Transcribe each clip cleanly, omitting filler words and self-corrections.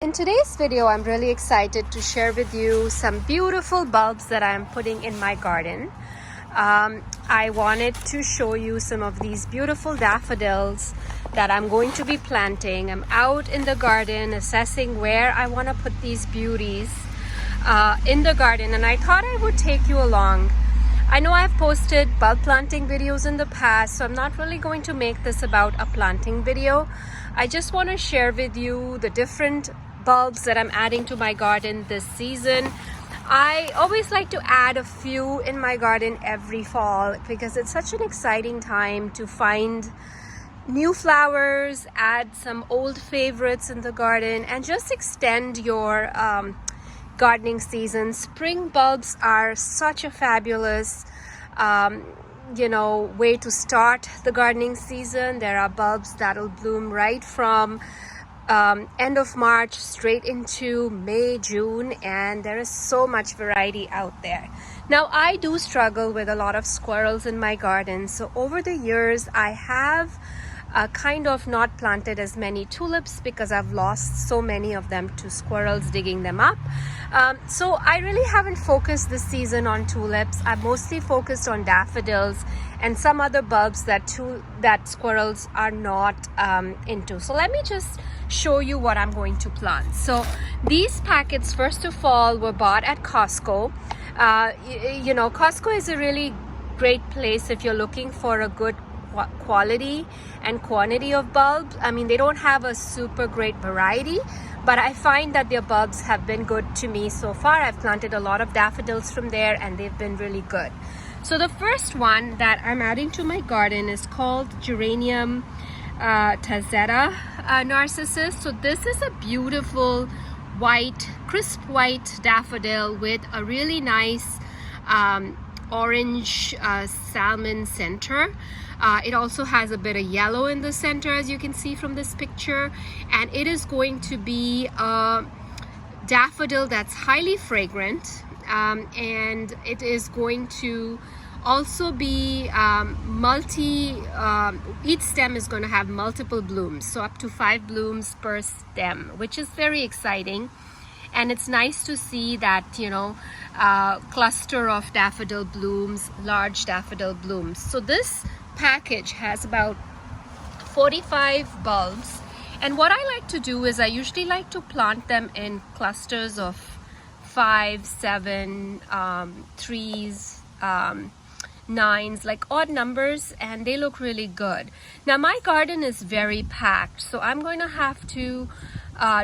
In today's video, I'm really excited to share with you some beautiful bulbs that I'm putting in my garden. I wanted to show you some of these beautiful daffodils that I'm going to be planting. I'm out in the garden assessing where I want to put these beauties in the garden, and I thought I would take you along. I know I've posted bulb planting videos in the past, so I'm not really going to make this about a planting video. I just want to share with you the different bulbs that I'm adding to my garden this season. I always like to add a few in my garden every fall because it's such an exciting time to find new flowers, add some old favorites in the garden, and just extend your gardening season. Spring bulbs are such a fabulous way to start the gardening season. There are bulbs that'll bloom right from end of March straight into May, June, and there is so much variety out there. Now, I do struggle with a lot of squirrels in my garden, so over the years I have kind of not planted as many tulips because I've lost so many of them to squirrels digging them up. So I really haven't focused this season on tulips. I've mostly focused on daffodils and some other bulbs that squirrels are not into. So let me just show you what I'm going to plant. So these packets, first of all, were bought at Costco. Costco is a really great place if you're looking for a good quality and quantity of bulbs. I mean, they don't have a super great variety, but I find that their bulbs have been good to me so far. I've planted a lot of daffodils from there and they've been really good. So the first one that I'm adding to my garden is called Geranium Tazetta Narcissus. So this is a beautiful white, crisp white daffodil with a really nice orange salmon center. It also has a bit of yellow in the center, as you can see from this picture, and it is going to be a daffodil that's highly fragrant, and it is going to also be each stem is going to have multiple blooms, so up to 5 blooms per stem, which is very exciting. And it's nice to see that, cluster of daffodil blooms, large daffodil blooms. So this package has about 45 bulbs, and what I like to do is I usually like to plant them in clusters of 5, 7, 3s, 9s, like odd numbers, and they look really good. Now my garden is very packed, so I'm going to have to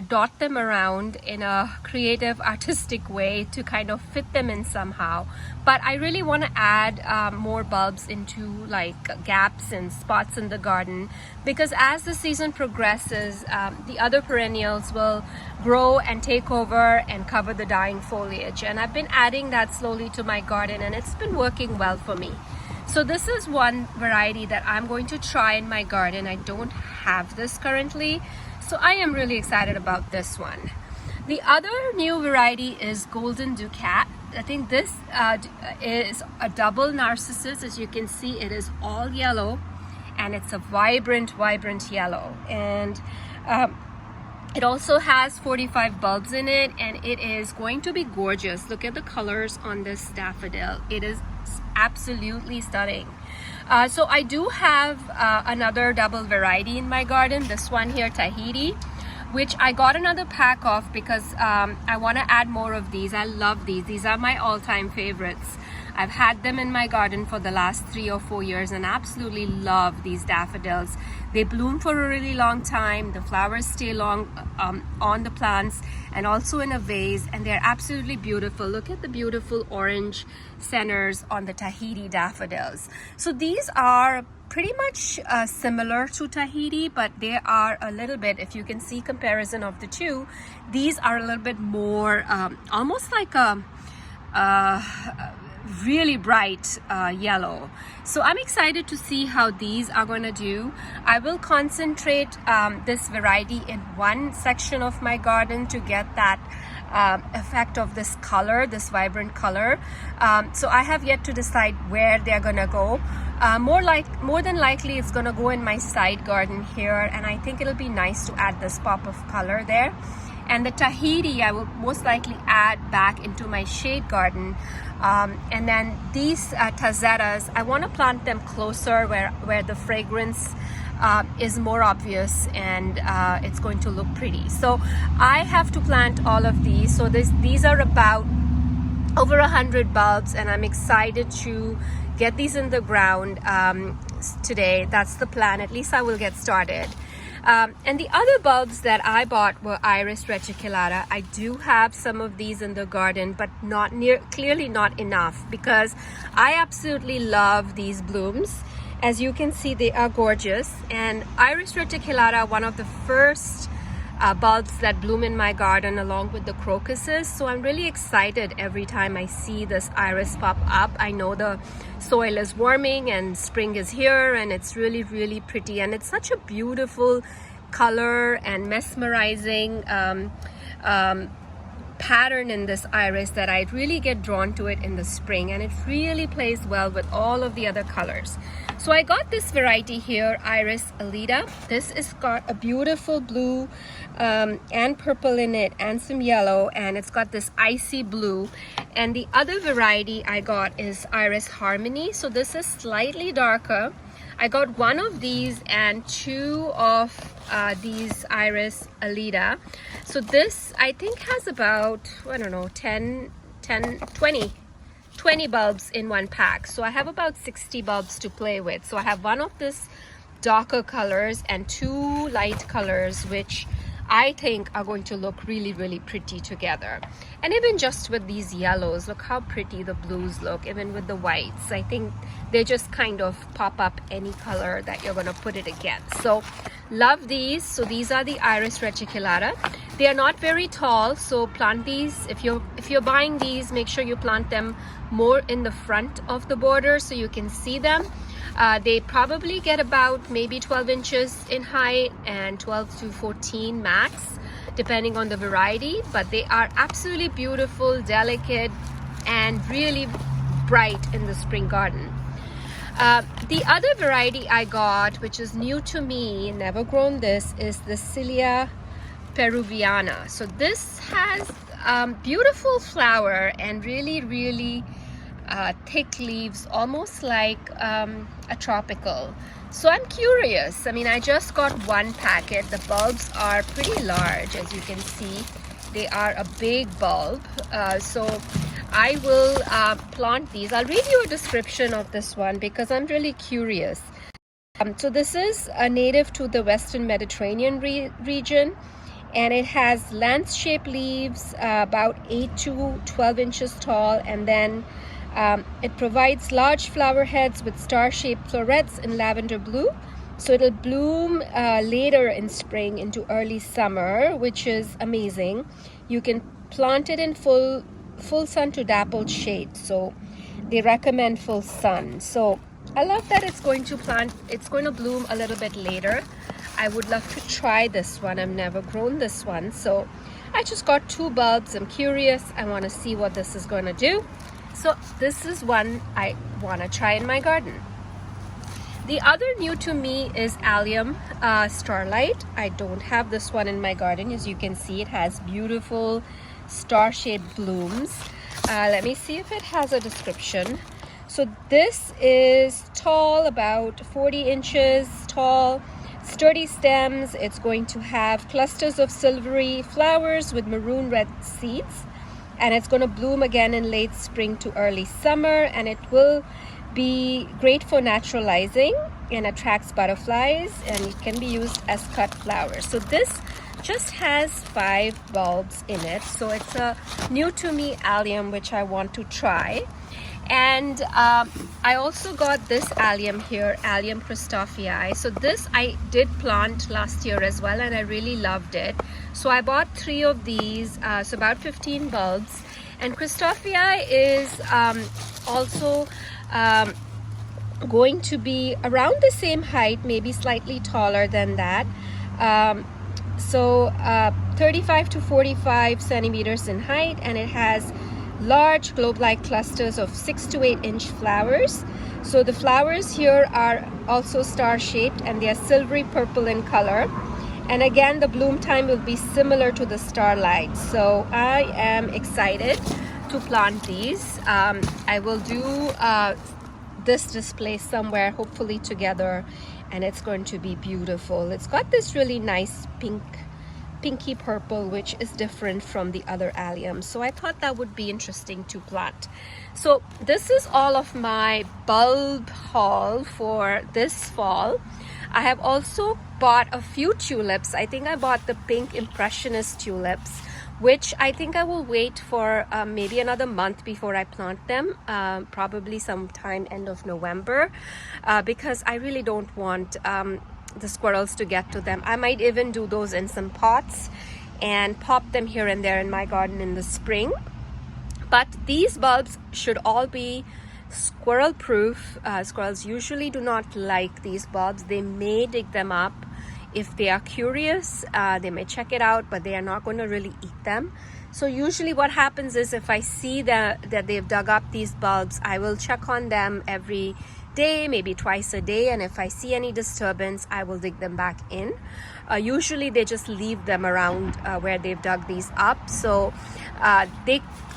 dot them around in a creative, artistic way to kind of fit them in somehow. But I really want to add more bulbs into like gaps and spots in the garden, because as the season progresses, the other perennials will grow and take over and cover the dying foliage. And I've been adding that slowly to my garden, and it's been working well for me. So this is one variety that I'm going to try in my garden. I don't have this currently, so I am really excited about this one. The other new variety is Golden Ducat. I think this is a double narcissus. As you can see, it is all yellow, and it's a vibrant yellow. And it also has 45 bulbs in it, and it is going to be gorgeous. Look at the colors on this daffodil. It is absolutely stunning. So I do have another double variety in my garden, this one here, Tahiti, which I got another pack of because I want to add more of these. I love these. These are my all-time favorites. I've had them in my garden for the last 3 or 4 years and absolutely love these daffodils. They bloom for a really long time. The flowers stay long on the plants and also in a vase, and they're absolutely beautiful. Look at the beautiful orange centers on the Tahiti daffodils. So these are pretty much similar to Tahiti, but they are a little bit, if you can see comparison of the two, these are a little bit more almost like a really bright yellow. So I'm excited to see how these are going to do. I will concentrate this variety in one section of my garden to get that effect of this color, this vibrant color. So I have yet to decide where they're gonna go. More than likely it's gonna go in my side garden here, and I think it'll be nice to add this pop of color there. And the Tahiti I will most likely add back into my shade garden. And then these tazetas, I want to plant them closer where the fragrance is more obvious, and it's going to look pretty. So I have to plant all of these. So these are about over 100 bulbs, and I'm excited to get these in the ground today. That's the plan. At least I will get started. And the other bulbs that I bought were Iris reticulata. I do have some of these in the garden, but clearly not enough, because I absolutely love these blooms. As you can see, they are gorgeous. And Iris reticulata, one of the first bulbs that bloom in my garden along with the crocuses. So I'm really excited every time I see this iris pop up. I know the soil is warming and spring is here, and it's really, really pretty. And it's such a beautiful color and mesmerizing pattern in this iris that I really get drawn to it in the spring, and it really plays well with all of the other colors. So I got this variety here, Iris Alida. This has got a beautiful blue and purple in it, and some yellow, and it's got this icy blue. And the other variety I got is Iris Harmony. So this is slightly darker. I got one of these and two of these Iris Alida. So this I think has about, I don't know, 20 bulbs in one pack. So I have about 60 bulbs to play with. So I have one of this darker colors and two light colors, which I think are going to look really, really pretty together. And even just with these yellows, look how pretty the blues look, even with the whites. I think they just kind of pop up any color that you're going to put it against. So love these. So these are the Iris reticulata. They are not very tall, so plant these. If you're buying these, make sure you plant them more in the front of the border so you can see them. They probably get about maybe 12 inches in height and 12 to 14 max, depending on the variety. But they are absolutely beautiful, delicate, and really bright in the spring garden. The other variety I got, which is new to me, never grown this, is the Celia peruviana. So this has beautiful flower and really, really thick leaves, almost like a tropical. So I'm curious. I mean, I just got one packet. The bulbs are pretty large, as you can see. They are a big bulb. So I will plant these. I'll read you a description of this one because I'm really curious. So this is a native to the Western Mediterranean region, and it has lance-shaped leaves, about 8 to 12 inches tall, and then it provides large flower heads with star-shaped florets in lavender blue. So it'll bloom later in spring into early summer, which is amazing. You can plant it in full sun to dappled shade. So they recommend full sun. So I love that it's going to bloom a little bit later. I would love to try this one. I've never grown this one. So I just got 2 bulbs. I'm curious. I want to see what this is going to do. So this is one I want to try in my garden. The other new to me is Allium Starlite. I don't have this one in my garden. As you can see, it has beautiful star-shaped blooms. Let me see if it has a description. So this is tall, about 40 inches tall, sturdy stems. It's going to have clusters of silvery flowers with maroon red seeds. And it's going to bloom again in late spring to early summer, and it will be great for naturalizing and attracts butterflies, and it can be used as cut flowers. So this just has 5 bulbs in it. So it's a new to me allium, which I want to try. And I also got this allium here, Allium christophi. So this I did plant last year as well, and I really loved it. So I bought 3 of these, so about 15 bulbs. And christophi is also going to be around the same height, maybe slightly taller than that. So 35 to 45 centimeters in height, and it has large globe-like clusters of 6 to 8 inch flowers. So the flowers here are also star-shaped, and they are silvery purple in color, And again, the bloom time will be similar to the starlite. So I am excited to plant these. I will do this display somewhere, hopefully together, and it's going to be beautiful. It's got this really nice pinky purple, which is different from the other alliums. So I thought that would be interesting to plant. So this is all of my bulb haul for this fall. I have also bought a few tulips. I think I bought the pink impressionist tulips, which I think I will wait for maybe another month before I plant them, probably sometime end of November, because I really don't want the squirrels to get to them. I might even do those in some pots and pop them here and there in my garden in the spring. But these bulbs should all be squirrel proof. Squirrels usually do not like these bulbs. They may dig them up. If they are curious, they may check it out, but they are not going to really eat them. So usually what happens is, if I see that they've dug up these bulbs, I will check on them every day, maybe twice a day, and if I see any disturbance, I will dig them back in. Usually they just leave them around where they've dug these up. So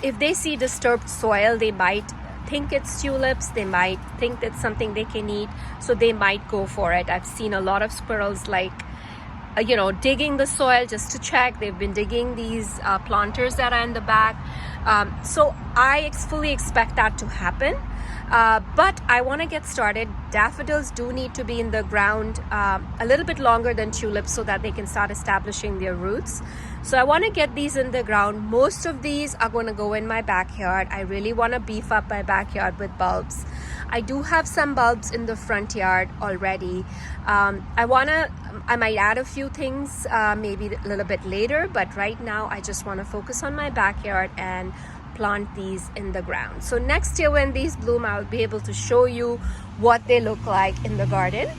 if they see disturbed soil, they might think it's tulips, they might think that's something they can eat, so they might go for it. I've seen a lot of squirrels digging the soil just to check. They've been digging these planters that are in the back. So I fully expect that to happen. But I want to get started. Daffodils do need to be in the ground a little bit longer than tulips so that they can start establishing their roots. So I want to get these in the ground. Most of these are going to go in my backyard. I really want to beef up my backyard with bulbs. I do have some bulbs in the front yard already. I might add a few things maybe a little bit later, but right now I just want to focus on my backyard and plant these in the ground. So next year when these bloom, I'll be able to show you what they look like in the garden.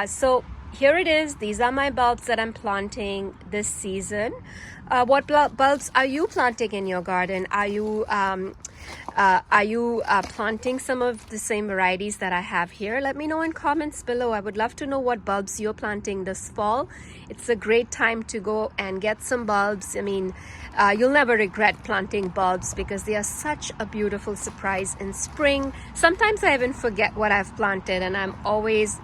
So here it is. These are my bulbs that I'm planting this season. What bulbs are you planting in your garden? Are you planting some of the same varieties that I have here? Let me know in comments below. I would love to know what bulbs you're planting this fall. It's a great time to go and get some bulbs. I mean, you'll never regret planting bulbs because they are such a beautiful surprise in spring. Sometimes I even forget what I've planted, and I'm always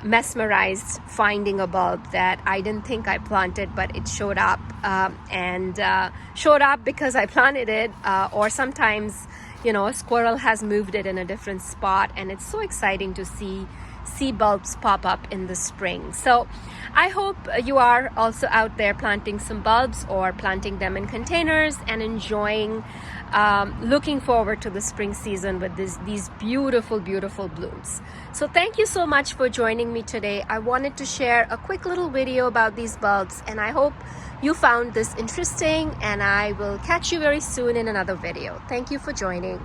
mesmerized finding a bulb that I didn't think I planted, but it showed up, and showed up because I planted it, or sometimes a squirrel has moved it in a different spot, and it's so exciting to see bulbs pop up in the spring. So I hope you are also out there planting some bulbs or planting them in containers and enjoying, looking forward to the spring season with these beautiful blooms. So thank you so much for joining me today. I wanted to share a quick little video about these bulbs, and I hope you found this interesting, and I will catch you very soon in another video. Thank you for joining.